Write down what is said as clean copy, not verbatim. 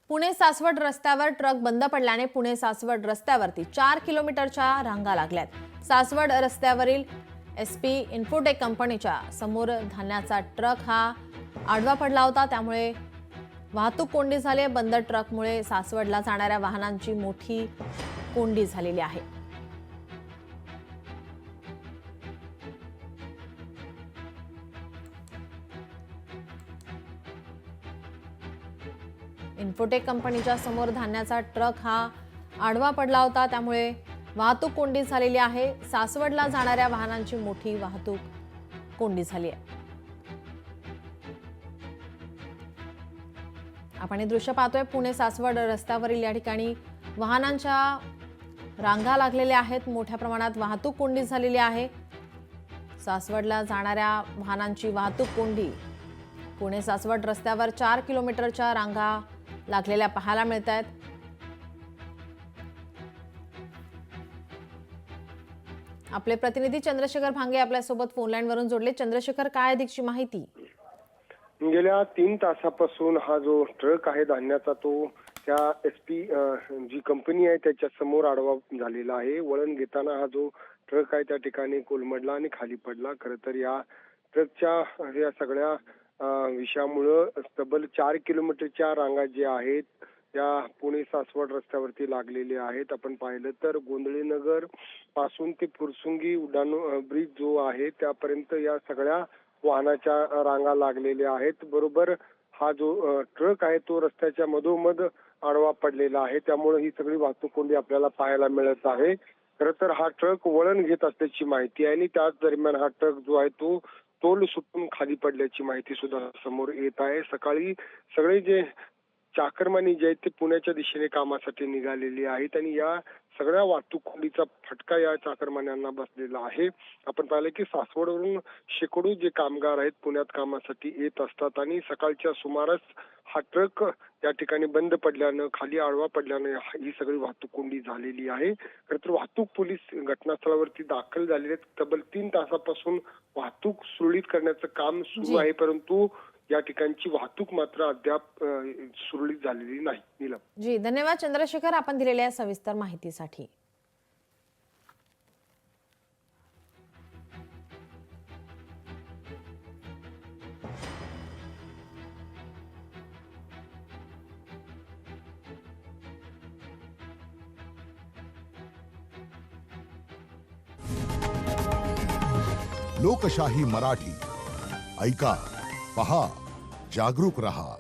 पुणे सासवड रस्त्यावर ट्रक बंद पडल्याने पुणे सासवड रस्त्यावरती 4 किलोमीटरच्या रांगा लागल्यात। सासवड रस्त्यावरील एसपी इन्फोटेक कंपनीच्या समोर धान्याचा ट्रक हा आडवा पडला होता, त्यामुळे वाहतूक कोंडी झाली। बंद ट्रकमुळे सासवडला जाणाऱ्या वाहनांची मोठी कोंडी झालेली आहे। इन्फोटेक कंपनीच्या समोर धान्याचा ट्रक हा आडवा पडला होता, त्यामुळे वाहतूक कोंडी झालेली आहे। सासवडला जाणाऱ्या वाहनांची मोठी वाहतूक कोंडी झाली आहे। आपण हे दृश्य पाहतोय, पुणे सासवड रस्त्यावरील या ठिकाणी वाहनांच्या रांगा लागलेल्या आहेत। मोठ्या प्रमाणात वाहतूक कोंडी झालेली आहे। सासवडला जाणाऱ्या वाहनांची वाहतूक कोंडी पुणे सासवड रस्त्यावर 4 किलोमीटरच्या रांगा लागलेल्या पाहायला मिळत आहेत। आपले प्रतिनिधी चंद्रशेखर भांगे आपल्यासोबत फोन लाईन वरून जोडले। चंद्रशेखर, काय अधिकची माहिती? गेल्या 3 तासापासून हा जो ट्रक आहे धान्याचा तो त्या एसपी जी कंपनी आहे त्याच्या समोर आडवा झालेला आहे। वळण घेताना हा जो ट्रक आहे त्या ठिकाणी कोलमडला आणि खाली पडला। खरं तर या ट्रकच्या या सगळ्या विषयामुळं तब्बल 4 किलोमीटरच्या रांगा ज्या आहेत त्या पुणे सासवड रस्त्यावरती लागलेल्या आहेत। आपण पाहिलं तर गोंधळीनगर पासून ते फुरसुंगी उड्डाण ब्रिज जो आहे त्यापर्यंत या सगळ्या वाहनाच्या रांगा लागलेल्या आहेत। बरोबर हा जो ट्रक आहे तो रस्त्याच्या मधोमध आडवा पडलेला आहे, त्यामुळे ही सगळी वाहतूक कोंडी आपल्याला पाहायला मिळत आहे। खरं तर हा ट्रक वळण घेत असल्याची माहिती आहे आणि त्याच दरम्यान हा ट्रक जो आहे तो तोल सुटून खाली पडल्याची माहिती सुद्धा समोर येत आहे। सकाळी सगळे जे चाकरमानी जे आहेत ते पुण्याच्या दिशेने कामासाठी निघालेली आहेत आणि या सगळ्या वाहतूक कोंडीचा फटका या चाकरमान्यांना बसलेला आहे। आपण पाहिलं की सासवडवरून शेकडो जे कामगार आहेत पुण्यात कामासाठी येत असतात आणि सकाळच्या सुमारास हा ट्रक या ठिकाणी बंद पडल्यानं खाली आडवा पडल्यानं ही सगळी वाहतूक कोंडी झालेली आहे। खरं तर वाहतूक पोलीस घटनास्थळावरती दाखल झालेले आहेत। तब्बल 3 तासापासून वाहतूक सुरळीत करण्याचं काम सुरू आहे, परंतु या ठिकाणची वाहतूक मात्र अद्याप सुरळीत झालेली नाही। नीलम जी, धन्यवाद चंद्रशेखर, आपण दिलेल्या सविस्तर माहितीसाठी। लोकशाही मराठी ऐका, पहा, जागरूक रहा।